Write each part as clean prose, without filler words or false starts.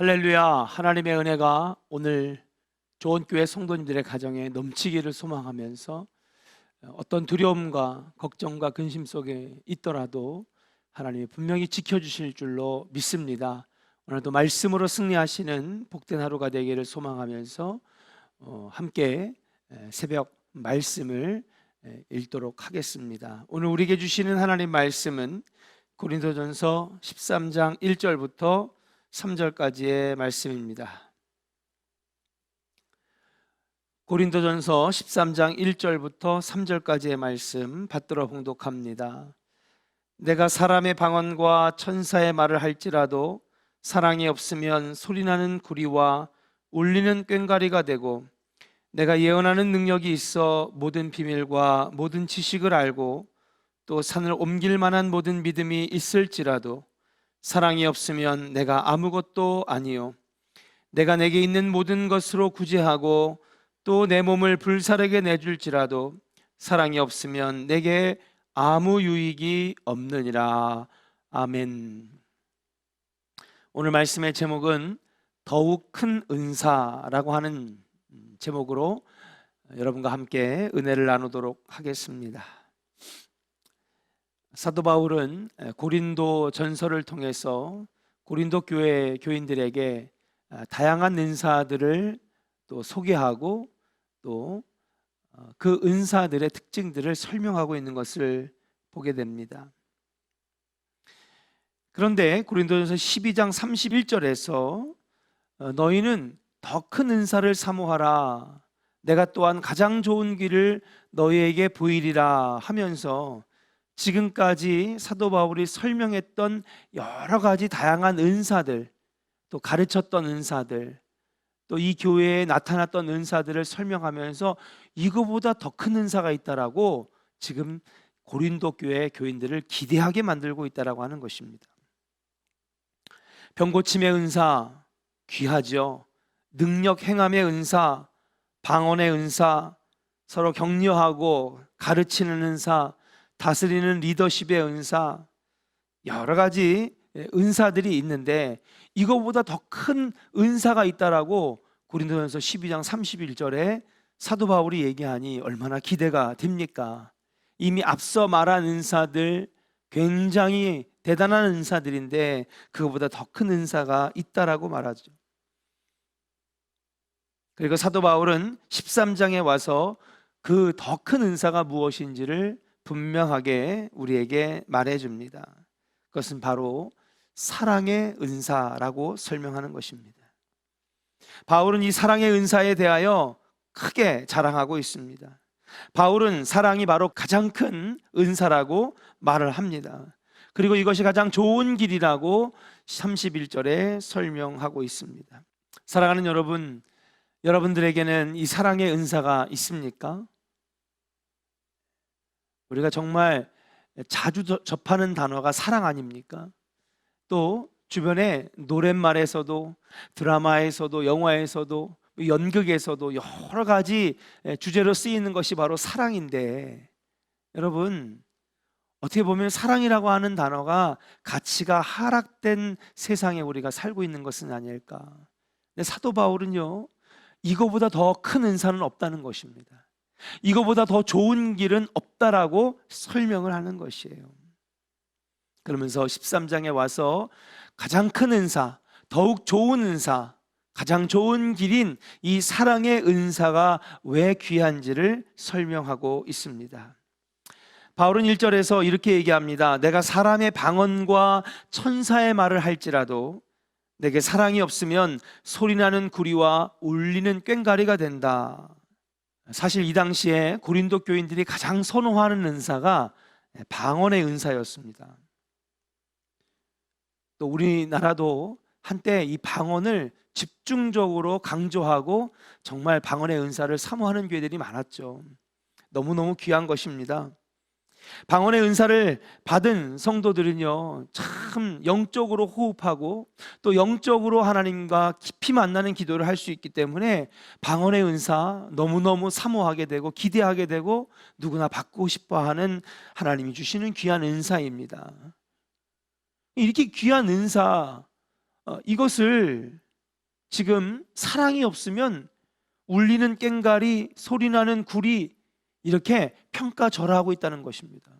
할렐루야. 하나님의 은혜가 오늘 좋은 교회 성도님들의 가정에 넘치기를 소망하면서 어떤 두려움과 걱정과 근심 속에 있더라도 하나님이 분명히 지켜주실 줄로 믿습니다. 오늘도 말씀으로 승리하시는 복된 하루가 되기를 소망하면서 함께 새벽 말씀을 읽도록 하겠습니다. 오늘 우리에게 주시는 하나님 말씀은 고린도전서 13장 1절부터 3절까지의 말씀입니다. 고린도전서 13장 1절부터 3절까지의 말씀 받들어 봉독합니다. 내가 사람의 방언과 천사의 말을 할지라도 사랑이 없으면 소리나는 구리와 울리는 꽹과리가 되고, 내가 예언하는 능력이 있어 모든 비밀과 모든 지식을 알고 또 산을 옮길 만한 모든 믿음이 있을지라도 사랑이 없으면 내가 아무것도 아니요, 내가 내게 있는 모든 것으로 구제하고 또 내 몸을 불사르게 내줄지라도 사랑이 없으면 내게 아무 유익이 없느니라. 아멘. 오늘 말씀의 제목은 더욱 큰 은사라고 하는 제목으로 여러분과 함께 은혜를 나누도록 하겠습니다. 사도 바울은 고린도 전서를 통해서 고린도 교회 교인들에게 다양한 은사들을 또 소개하고 또 그 은사들의 특징들을 설명하고 있는 것을 보게 됩니다. 그런데 고린도전서 12장 31절에서 너희는 더 큰 은사를 사모하라, 내가 또한 가장 좋은 길을 너희에게 보이리라 하면서 지금까지 사도 바울이 설명했던 여러 가지 다양한 은사들, 또 가르쳤던 은사들, 또 이 교회에 나타났던 은사들을 설명하면서 이거보다 더 큰 은사가 있다라고 지금 고린도 교회 교인들을 기대하게 만들고 있다라고 하는 것입니다. 병고침의 은사 귀하죠. 능력 행함의 은사, 방언의 은사, 서로 격려하고 가르치는 은사, 다스리는 리더십의 은사, 여러 가지 은사들이 있는데 이거보다 더 큰 은사가 있다라고 고린도전서 12장 31절에 사도 바울이 얘기하니 얼마나 기대가 됩니까? 이미 앞서 말한 은사들 굉장히 대단한 은사들인데 그거보다 더 큰 은사가 있다라고 말하죠. 그리고 사도 바울은 13장에 와서 그 더 큰 은사가 무엇인지를 분명하게 우리에게 말해줍니다. 그것은 바로 사랑의 은사라고 설명하는 것입니다. 바울은 이 사랑의 은사에 대하여 크게 자랑하고 있습니다. 바울은 사랑이 바로 가장 큰 은사라고 말을 합니다. 그리고 이것이 가장 좋은 길이라고 31절에 설명하고 있습니다. 사랑하는 여러분, 여러분들에게는 이 사랑의 은사가 있습니까? 우리가 정말 자주 접하는 단어가 사랑 아닙니까? 또 주변에 노랫말에서도 드라마에서도 영화에서도 연극에서도 여러 가지 주제로 쓰이는 것이 바로 사랑인데, 여러분 어떻게 보면 사랑이라고 하는 단어가 가치가 하락된 세상에 우리가 살고 있는 것은 아닐까. 근데 사도 바울은요, 이거보다 더 큰 은사는 없다는 것입니다. 이거보다 더 좋은 길은 없다라고 설명을 하는 것이에요. 그러면서 13장에 와서 가장 큰 은사, 더욱 좋은 은사, 가장 좋은 길인 이 사랑의 은사가 왜 귀한지를 설명하고 있습니다. 바울은 1절에서 이렇게 얘기합니다. 내가 사람의 방언과 천사의 말을 할지라도 내게 사랑이 없으면 소리나는 구리와 울리는 꽹과리가 된다. 사실 이 당시에 고린도 교인들이 가장 선호하는 은사가 방언의 은사였습니다. 또 우리나라도 한때 이 방언을 집중적으로 강조하고 정말 방언의 은사를 사모하는 교회들이 많았죠. 너무너무 귀한 것입니다. 방언의 은사를 받은 성도들은요, 참 영적으로 호흡하고 또 영적으로 하나님과 깊이 만나는 기도를 할 수 있기 때문에 방언의 은사 너무너무 사모하게 되고 기대하게 되고 누구나 받고 싶어하는 하나님이 주시는 귀한 은사입니다. 이렇게 귀한 은사, 이것을 지금 사랑이 없으면 울리는 꽹과리, 소리나는 구리, 이렇게 평가절하하고 있다는 것입니다.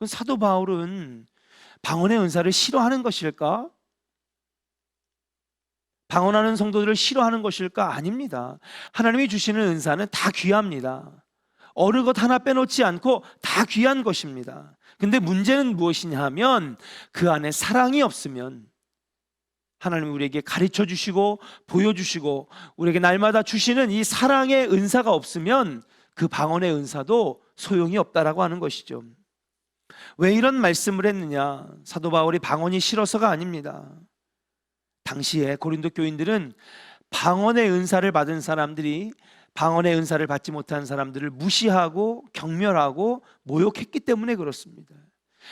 사도 바울은 방언의 은사를 싫어하는 것일까? 방언하는 성도들을 싫어하는 것일까? 아닙니다. 하나님이 주시는 은사는 다 귀합니다. 어느 것 하나 빼놓지 않고 다 귀한 것입니다. 근데 문제는 무엇이냐 하면 그 안에 사랑이 없으면, 하나님이 우리에게 가르쳐 주시고 보여주시고 우리에게 날마다 주시는 이 사랑의 은사가 없으면 그 방언의 은사도 소용이 없다라고 하는 것이죠. 왜 이런 말씀을 했느냐? 사도 바울이 방언이 싫어서가 아닙니다. 당시에 고린도 교인들은 방언의 은사를 받은 사람들이 방언의 은사를 받지 못한 사람들을 무시하고 경멸하고 모욕했기 때문에 그렇습니다.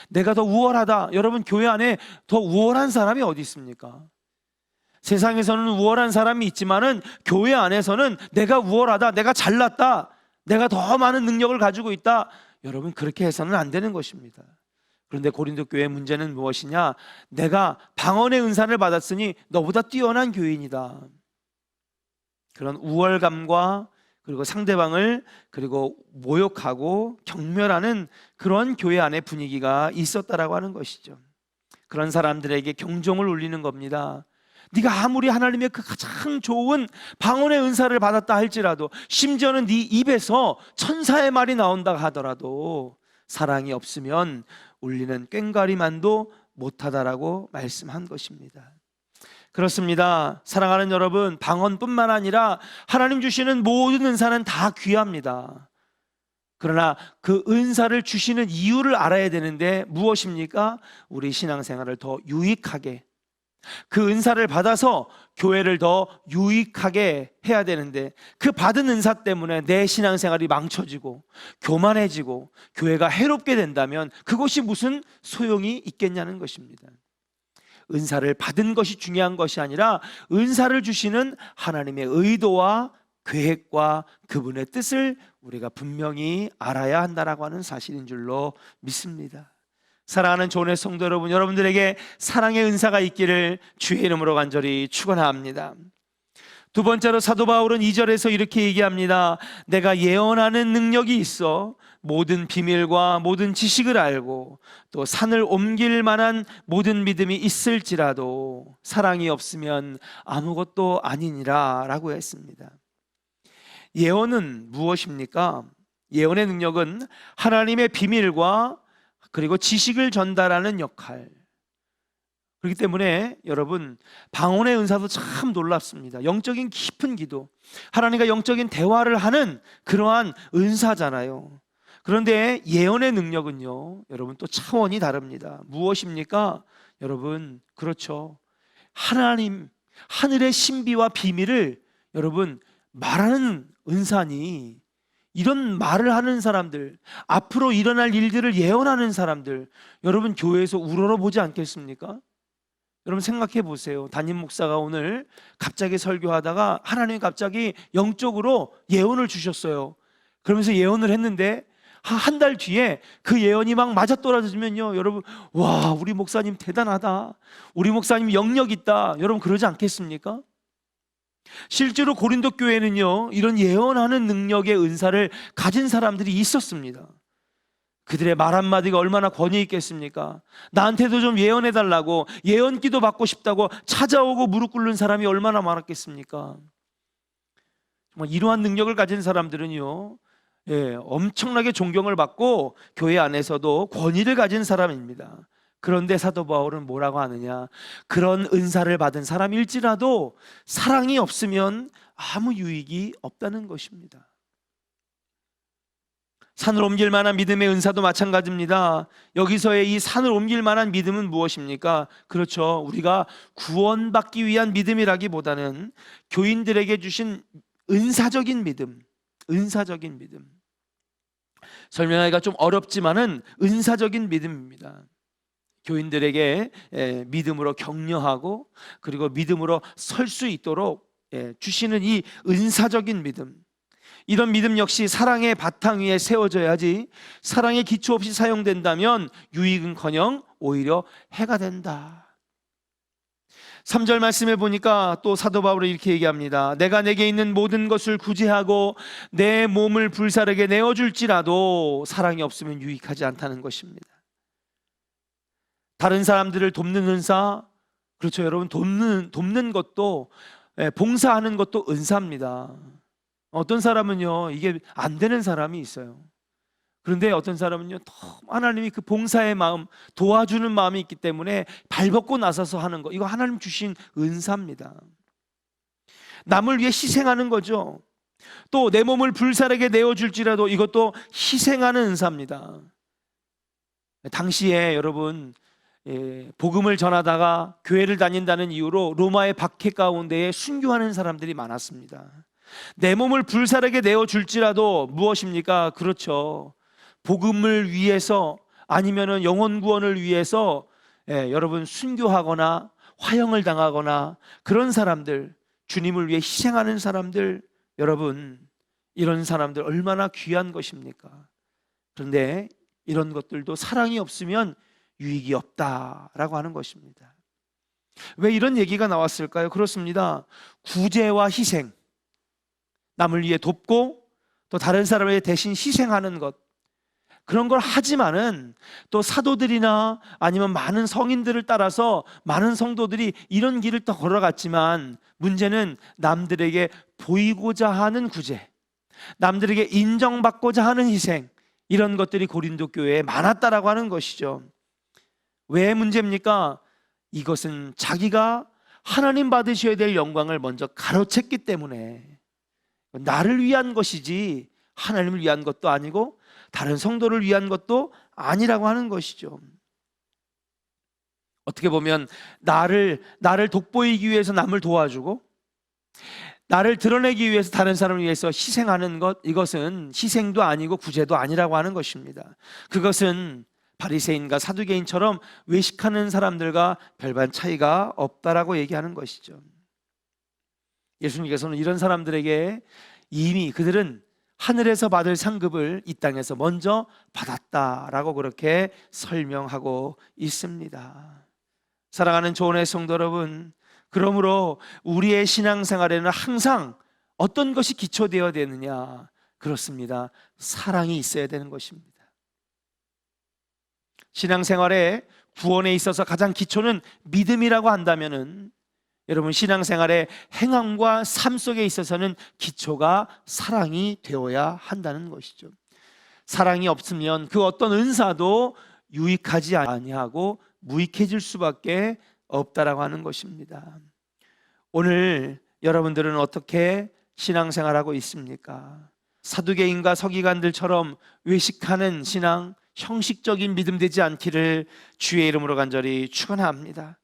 내가 더 우월하다. 여러분, 교회 안에 더 우월한 사람이 어디 있습니까? 세상에서는 우월한 사람이 있지만은 교회 안에서는 내가 우월하다, 내가 잘났다, 내가 더 많은 능력을 가지고 있다. 여러분, 그렇게 해서는 안 되는 것입니다. 그런데 고린도 교회의 문제는 무엇이냐? 내가 방언의 은사를 받았으니 너보다 뛰어난 교인이다. 그런 우월감과 그리고 상대방을 그리고 모욕하고 경멸하는 그런 교회 안의 분위기가 있었다라고 하는 것이죠. 그런 사람들에게 경종을 울리는 겁니다. 네가 아무리 하나님의 그 가장 좋은 방언의 은사를 받았다 할지라도, 심지어는 네 입에서 천사의 말이 나온다 하더라도 사랑이 없으면 울리는 꽹과리만도 못하다라고 말씀한 것입니다. 그렇습니다. 사랑하는 여러분, 방언뿐만 아니라 하나님 주시는 모든 은사는 다 귀합니다. 그러나 그 은사를 주시는 이유를 알아야 되는데 무엇입니까? 우리 신앙생활을 더 유익하게, 그 은사를 받아서 교회를 더 유익하게 해야 되는데, 그 받은 은사 때문에 내 신앙생활이 망쳐지고 교만해지고 교회가 해롭게 된다면 그것이 무슨 소용이 있겠냐는 것입니다. 은사를 받은 것이 중요한 것이 아니라 은사를 주시는 하나님의 의도와 계획과 그분의 뜻을 우리가 분명히 알아야 한다라고 하는 사실인 줄로 믿습니다. 사랑하는 조은의 성도 여러분, 여러분들에게 사랑의 은사가 있기를 주의 이름으로 간절히 축원합니다. 두 번째로 사도 바울은 2절에서 이렇게 얘기합니다. 내가 예언하는 능력이 있어 모든 비밀과 모든 지식을 알고 또 산을 옮길 만한 모든 믿음이 있을지라도 사랑이 없으면 아무것도 아니니라 라고 했습니다. 예언은 무엇입니까? 예언의 능력은 하나님의 비밀과 그리고 지식을 전달하는 역할. 그렇기 때문에 여러분, 방언의 은사도 참 놀랍습니다. 영적인 깊은 기도, 하나님과 영적인 대화를 하는 그러한 은사잖아요. 그런데 예언의 능력은요, 여러분, 또 차원이 다릅니다. 무엇입니까? 여러분, 그렇죠, 하나님, 하늘의 신비와 비밀을 여러분 말하는 은사니, 이런 말을 하는 사람들, 앞으로 일어날 일들을 예언하는 사람들, 여러분 교회에서 우러러보지 않겠습니까? 여러분 생각해 보세요. 담임 목사가 오늘 갑자기 설교하다가 하나님이 갑자기 영적으로 예언을 주셨어요. 그러면서 예언을 했는데 한 달 뒤에 그 예언이 막 맞아떨어지면요, 여러분, 와, 우리 목사님 대단하다, 우리 목사님 영역 있다, 여러분 그러지 않겠습니까? 실제로 고린도 교회는요, 이런 예언하는 능력의 은사를 가진 사람들이 있었습니다. 그들의 말 한마디가 얼마나 권위 있겠습니까? 나한테도 좀 예언해달라고, 예언기도 받고 싶다고 찾아오고 무릎 꿇는 사람이 얼마나 많았겠습니까? 정말 이러한 능력을 가진 사람들은요, 엄청나게 존경을 받고 교회 안에서도 권위를 가진 사람입니다. 그런데 사도 바울은 뭐라고 하느냐? 그런 은사를 받은 사람일지라도 사랑이 없으면 아무 유익이 없다는 것입니다. 산을 옮길 만한 믿음의 은사도 마찬가지입니다. 여기서의 이 산을 옮길 만한 믿음은 무엇입니까? 그렇죠, 우리가 구원받기 위한 믿음이라기보다는 교인들에게 주신 은사적인 믿음, 은사적인 믿음. 설명하기가 좀 어렵지만은 은사적인 믿음입니다. 교인들에게 믿음으로 격려하고 그리고 믿음으로 설 수 있도록 주시는 이 은사적인 믿음, 이런 믿음 역시 사랑의 바탕 위에 세워져야지, 사랑의 기초 없이 사용된다면 유익은커녕 오히려 해가 된다. 3절 말씀에 보니까 또 사도 바울이 이렇게 얘기합니다. 내가 내게 있는 모든 것을 구제하고 내 몸을 불사르게 내어줄지라도 사랑이 없으면 유익하지 않다는 것입니다. 다른 사람들을 돕는 은사, 그렇죠 여러분, 돕는 것도, 봉사하는 것도 은사입니다. 어떤 사람은요 이게 안 되는 사람이 있어요. 그런데 어떤 사람은요 하나님이 그 봉사의 마음, 도와주는 마음이 있기 때문에 발벗고 나서서 하는 거, 이거 하나님 주신 은사입니다. 남을 위해 희생하는 거죠. 또 내 몸을 불사르게 내어줄지라도 이것도 희생하는 은사입니다. 당시에 여러분, 복음을 전하다가 교회를 다닌다는 이유로 로마의 박해 가운데에 순교하는 사람들이 많았습니다. 내 몸을 불사르게 내어줄지라도 무엇입니까? 그렇죠, 복음을 위해서, 아니면은 영혼 구원을 위해서 여러분 순교하거나 화형을 당하거나 그런 사람들, 주님을 위해 희생하는 사람들, 여러분 이런 사람들 얼마나 귀한 것입니까? 그런데 이런 것들도 사랑이 없으면 유익이 없다라고 하는 것입니다. 왜 이런 얘기가 나왔을까요? 그렇습니다. 구제와 희생, 남을 위해 돕고 또 다른 사람에 대신 희생하는 것, 그런 걸 하지만은 또 사도들이나 아니면 많은 성인들을 따라서 많은 성도들이 이런 길을 또 걸어갔지만, 문제는 남들에게 보이고자 하는 구제, 남들에게 인정받고자 하는 희생, 이런 것들이 고린도 교회에 많았다라고 하는 것이죠. 왜 문제입니까? 이것은 자기가 하나님 받으셔야 될 영광을 먼저 가로챘기 때문에, 나를 위한 것이지 하나님을 위한 것도 아니고 다른 성도를 위한 것도 아니라고 하는 것이죠. 어떻게 보면 나를 돋보이기 위해서 남을 도와주고 나를 드러내기 위해서 다른 사람을 위해서 희생하는 것, 이것은 희생도 아니고 구제도 아니라고 하는 것입니다. 그것은 바리새인과 사두개인처럼 외식하는 사람들과 별반 차이가 없다라고 얘기하는 것이죠. 예수님께서는 이런 사람들에게 이미 그들은 하늘에서 받을 상급을 이 땅에서 먼저 받았다라고 그렇게 설명하고 있습니다. 사랑하는 조언의 성도 여러분, 그러므로 우리의 신앙생활에는 항상 어떤 것이 기초되어야 되느냐? 그렇습니다. 사랑이 있어야 되는 것입니다. 신앙생활에 구원에 있어서 가장 기초는 믿음이라고 한다면은, 여러분 신앙생활의 행함과 삶 속에 있어서는 기초가 사랑이 되어야 한다는 것이죠. 사랑이 없으면 그 어떤 은사도 유익하지 아니하고 무익해질 수밖에 없다라고 하는 것입니다. 오늘 여러분들은 어떻게 신앙생활하고 있습니까? 사두개인과 서기관들처럼 외식하는 신앙, 형식적인 믿음 되지 않기를 주의 이름으로 간절히 축원합니다.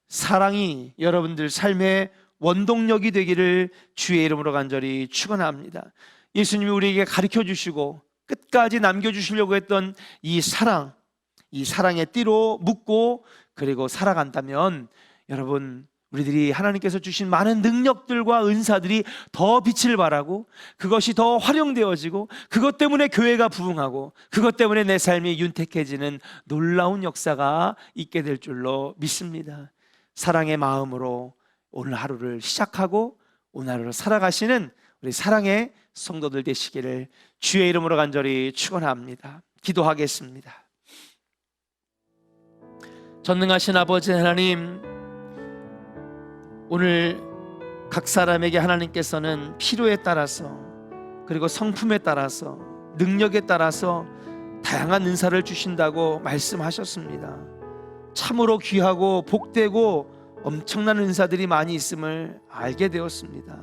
사랑이 여러분들 삶의 원동력이 되기를 주의 이름으로 간절히 축원합니다. 예수님이 우리에게 가르쳐 주시고 끝까지 남겨주시려고 했던 이 사랑의 띠로 묶고 그리고 살아간다면, 여러분 우리들이 하나님께서 주신 많은 능력들과 은사들이 더 빛을 발하고 그것이 더 활용되어지고 그것 때문에 교회가 부흥하고 그것 때문에 내 삶이 윤택해지는 놀라운 역사가 있게 될 줄로 믿습니다. 사랑의 마음으로 오늘 하루를 시작하고 오늘 하루를 살아가시는 우리 사랑의 성도들 되시기를 주의 이름으로 간절히 축원합니다. 기도하겠습니다. 전능하신 아버지 하나님, 오늘 각 사람에게 하나님께서는 필요에 따라서 그리고 성품에 따라서 능력에 따라서 다양한 은사를 주신다고 말씀하셨습니다. 참으로 귀하고 복되고 엄청난 은사들이 많이 있음을 알게 되었습니다.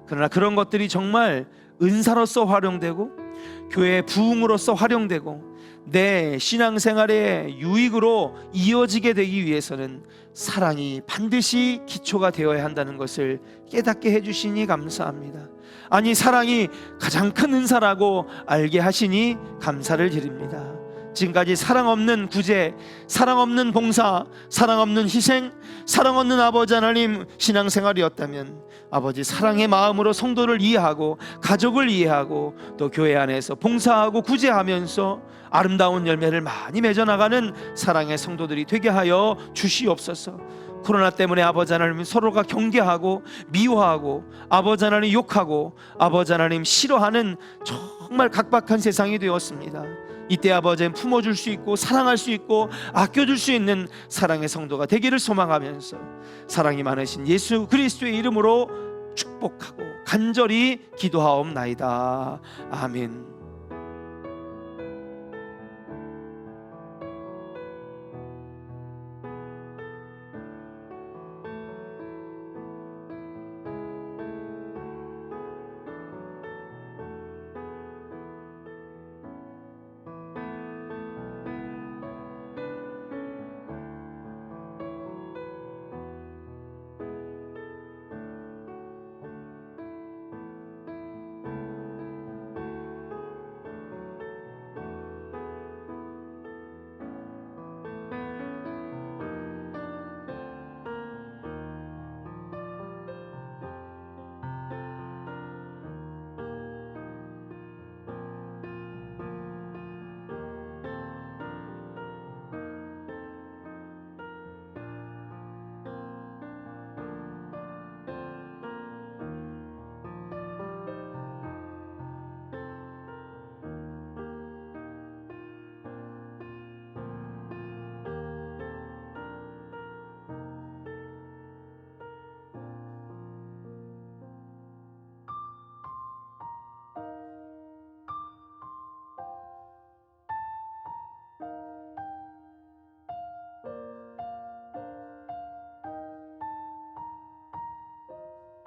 그러나 그런 것들이 정말 은사로서 활용되고 교회의 부흥으로서 활용되고 내 신앙생활의 유익으로 이어지게 되기 위해서는 사랑이 반드시 기초가 되어야 한다는 것을 깨닫게 해주시니 감사합니다. 아니, 사랑이 가장 큰 은사라고 알게 하시니 감사를 드립니다. 지금까지 사랑 없는 구제, 사랑 없는 봉사, 사랑 없는 희생, 사랑 없는 아버지 하나님 신앙생활이었다면, 아버지 사랑의 마음으로 성도를 이해하고 가족을 이해하고 또 교회 안에서 봉사하고 구제하면서 아름다운 열매를 많이 맺어나가는 사랑의 성도들이 되게 하여 주시옵소서. 코로나 때문에 아버지 하나님 서로가 경계하고 미워하고 아버지 하나님 욕하고 아버지 하나님 싫어하는 정말 각박한 세상이 되었습니다. 이때 아버지는 품어줄 수 있고 사랑할 수 있고 아껴줄 수 있는 사랑의 성도가 되기를 소망하면서 사랑이 많으신 예수 그리스도의 이름으로 축복하고 간절히 기도하옵나이다. 아멘.